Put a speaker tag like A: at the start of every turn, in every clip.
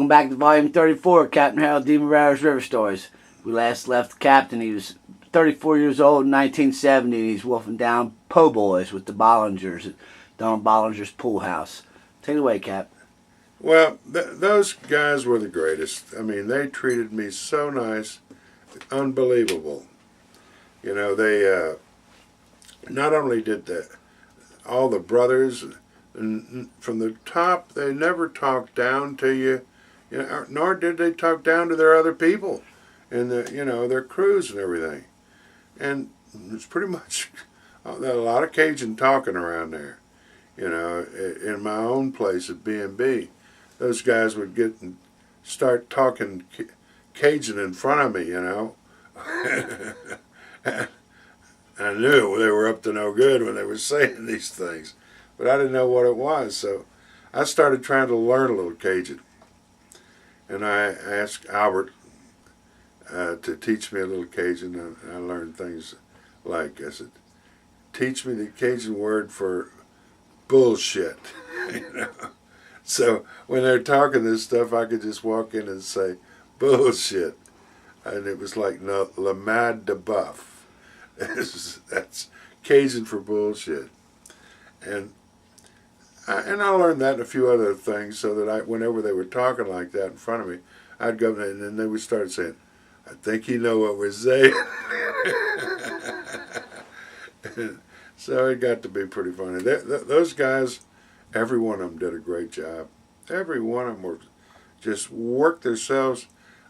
A: Welcome back to Volume 34, Captain Harold DeMarrero's River Stories. We last left the captain. He was 34 years old in 1970, and he's wolfing down po' boys with the Bollingers at Donald Bollinger's pool house. Take it away, Cap.
B: Well, those guys were the greatest. I mean, they treated me so nice, unbelievable. You know, they not only did all the brothers, and from the top, they never talked down to you, nor did they talk down to their other people and their crews and everything. And it's pretty much a lot of Cajun talking around there. In my own place at B&B, those guys would get and start talking Cajun in front of me, I knew they were up to no good when they were saying these things, but I didn't know what it was, so I started trying to learn a little Cajun. And I asked Albert to teach me a little Cajun, and I learned things like, I said, teach me the Cajun word for bullshit. So when they're talking this stuff, I could just walk in and say, bullshit. And it was like, no, la mad de buff. That's Cajun for bullshit. And I learned that and a few other things, so that whenever they were talking like that in front of me, I'd go and then they would start saying, I think you know what we're saying. So it got to be pretty funny. Those guys, every one of them did a great job. Every one of them were just worked themselves.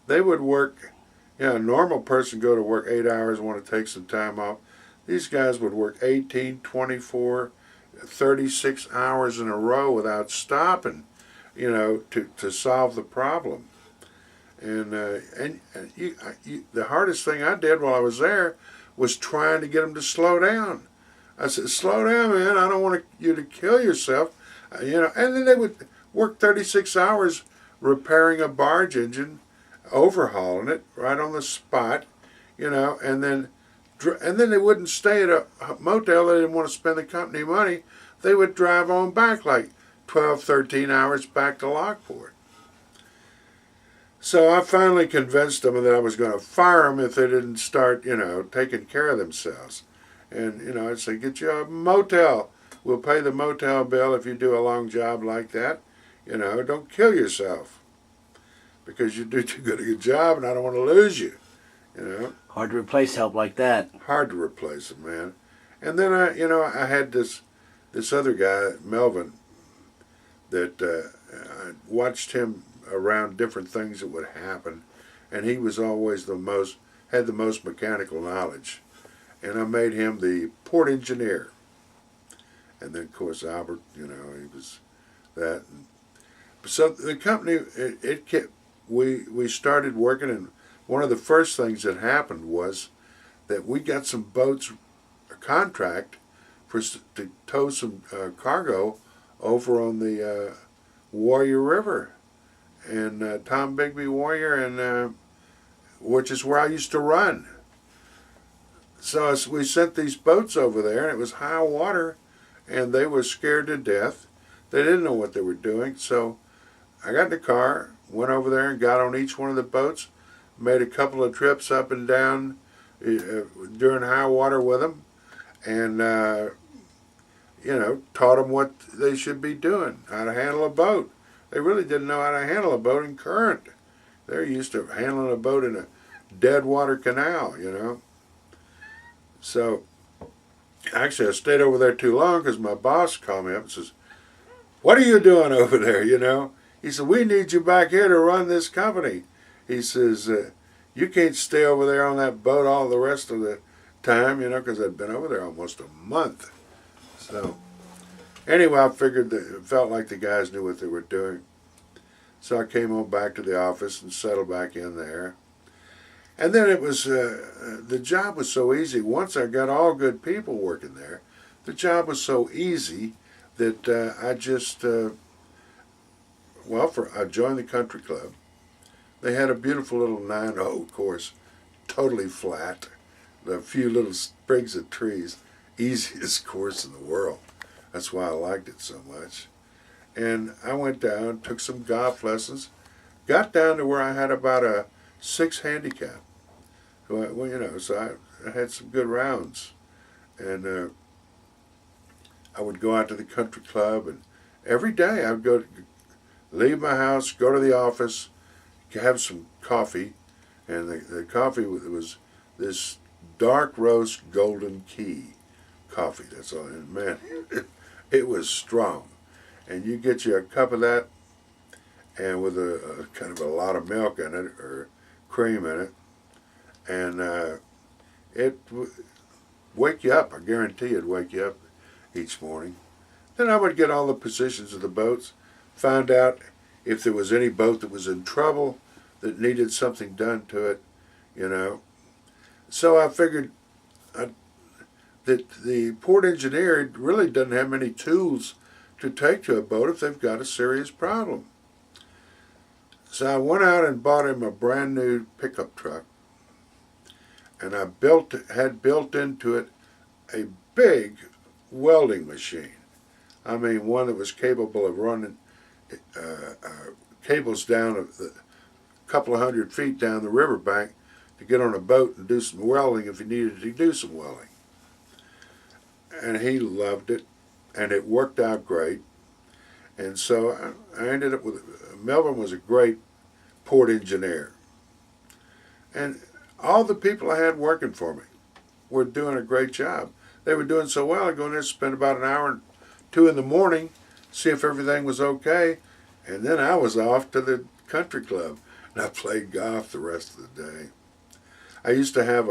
B: They would work. A normal person go to work 8 hours, want to take some time off. These guys would work 18, 24, 36 hours in a row without stopping, to solve the problem. And the hardest thing I did while I was there was trying to get them to slow down. I said, slow down, man. I don't want you to kill yourself. And then they would work 36 hours repairing a barge engine, overhauling it right on the spot, and then they wouldn't stay at a motel. They didn't want to spend the company money. They would drive on back like 12, 13 hours back to Lockport. So I finally convinced them that I was going to fire them if they didn't start, taking care of themselves. And, I'd say, get you a motel. We'll pay the motel bill if you do a long job like that. Don't kill yourself, because you do too good a job, and I don't want to lose you,
A: Hard to replace help like that.
B: Hard to replace them, man. And then I had this other guy, Melvin, that I watched him around different things that would happen, and he was always had the most mechanical knowledge. And I made him the port engineer. And then, of course, Albert, he was that. So the company, it kept. We started working, and one of the first things that happened was that we got some boats, a contract to tow some cargo over on the Warrior River, and Tom Bigby Warrior, and which is where I used to run. So we sent these boats over there, and it was high water, and they were scared to death. They didn't know what they were doing, so I got in the car, went over there and got on each one of the boats, made a couple of trips up and down during high water with them, and, taught them what they should be doing, how to handle a boat. They really didn't know how to handle a boat in current. They're used to handling a boat in a dead water canal, So, actually, I stayed over there too long because my boss called me up and says, what are you doing over there, He said, we need you back here to run this company. He says, you can't stay over there on that boat all the rest of the time, because I'd been over there almost a month. So, anyway, I figured that it felt like the guys knew what they were doing. So I came on back to the office and settled back in there. And then it was, the job was so easy. Once I got all good people working there, the job was so easy that I just, I joined the country club. They had a beautiful little 9-hole course, totally flat, a few little sprigs of trees, easiest course in the world. That's why I liked it so much. And I went down, took some golf lessons, got down to where I had about a 6 handicap. Well, so I had some good rounds, and I would go out to the country club, and every day I would leave my house, go to the office, have some coffee, and the coffee was this dark roast golden key coffee. That's all, and man, it was strong. And you get you a cup of that, and with a kind of a lot of milk in it or cream in it, and it wake you up. I guarantee it'd wake you up each morning. Then I would get all the positions of the boats, find out if there was any boat that was in trouble that needed something done to it, you know. So I figured that the port engineer really doesn't have many tools to take to a boat if they've got a serious problem. So I went out and bought him a brand new pickup truck, and I had built into it a big welding machine. I mean, one that was capable of running cables down a couple of 100 feet down the riverbank to get on a boat and do some welding if he needed to do some welding. And he loved it, and it worked out great. And so I ended up with, Melvin was a great port engineer. And all the people I had working for me were doing a great job. They were doing so well, I'd go in there and spend about an hour or two in the morning, see if everything was okay, and then I was off to the country club, and I played golf the rest of the day. I used to have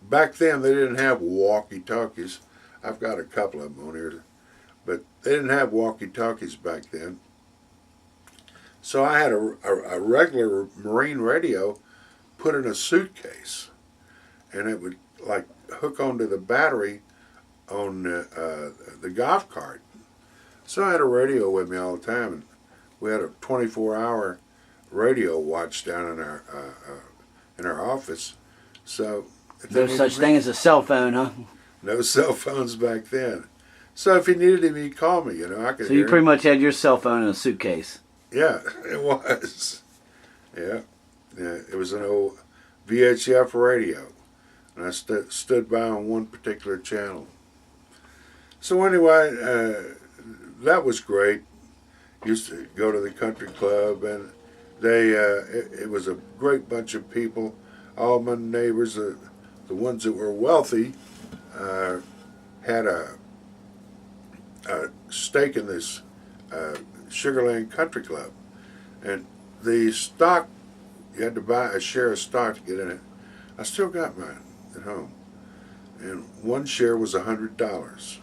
B: back then they didn't have walkie-talkies. I've got a couple of them on here, but they didn't have walkie-talkies back then. So I had a regular marine radio put in a suitcase, and it would like hook onto the battery on the golf cart. So I had a radio with me all the time, and we had a 24-hour radio watch down in our office. So
A: no such thing as a cell phone, huh?
B: No cell phones back then. So if he needed him, he'd call me. I could.
A: So you pretty much had your cell phone in a suitcase.
B: Yeah, it was. Yeah, it was an old VHF radio, and I stood by on one particular channel. So anyway, that was great. Used to go to the country club, and it was a great bunch of people. All my neighbors, the ones that were wealthy, had a stake in this Sugarland Country Club, and the stock, you had to buy a share of stock to get in it. I still got mine at home, and one share was $100,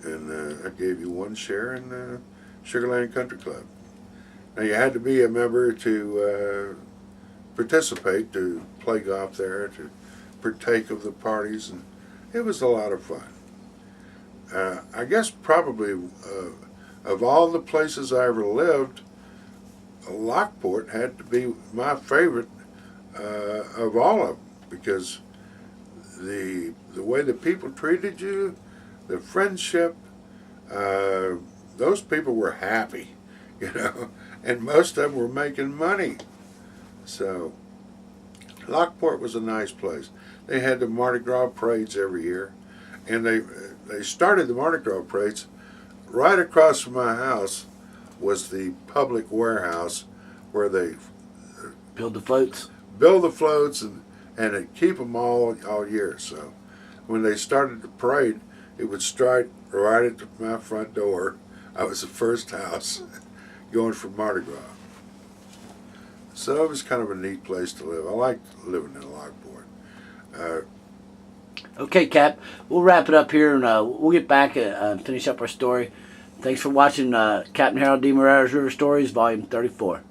B: and I gave you one share in the Sugarland Country Club. Now you had to be a member to participate, to play golf there, to partake of the parties, and it was a lot of fun. I guess probably of all the places I ever lived, Lockport had to be my favorite of all of them, because the way the people treated you, the friendship, those people were happy, and most of them were making money. So Lockport was a nice place. They had the Mardi Gras parades every year, and they started the Mardi Gras parades right across from my house was the public warehouse where they
A: build the floats
B: and keep them all year. So when they started the parade, it would start right at my front door. I was the first house going for Mardi Gras. So it was kind of a neat place to live. I liked living in Lockport.
A: Okay, Cap, we'll wrap it up here, and we'll get back and finish up our story. Thanks for watching Captain Harold DeMarrero's River Stories, Volume 34.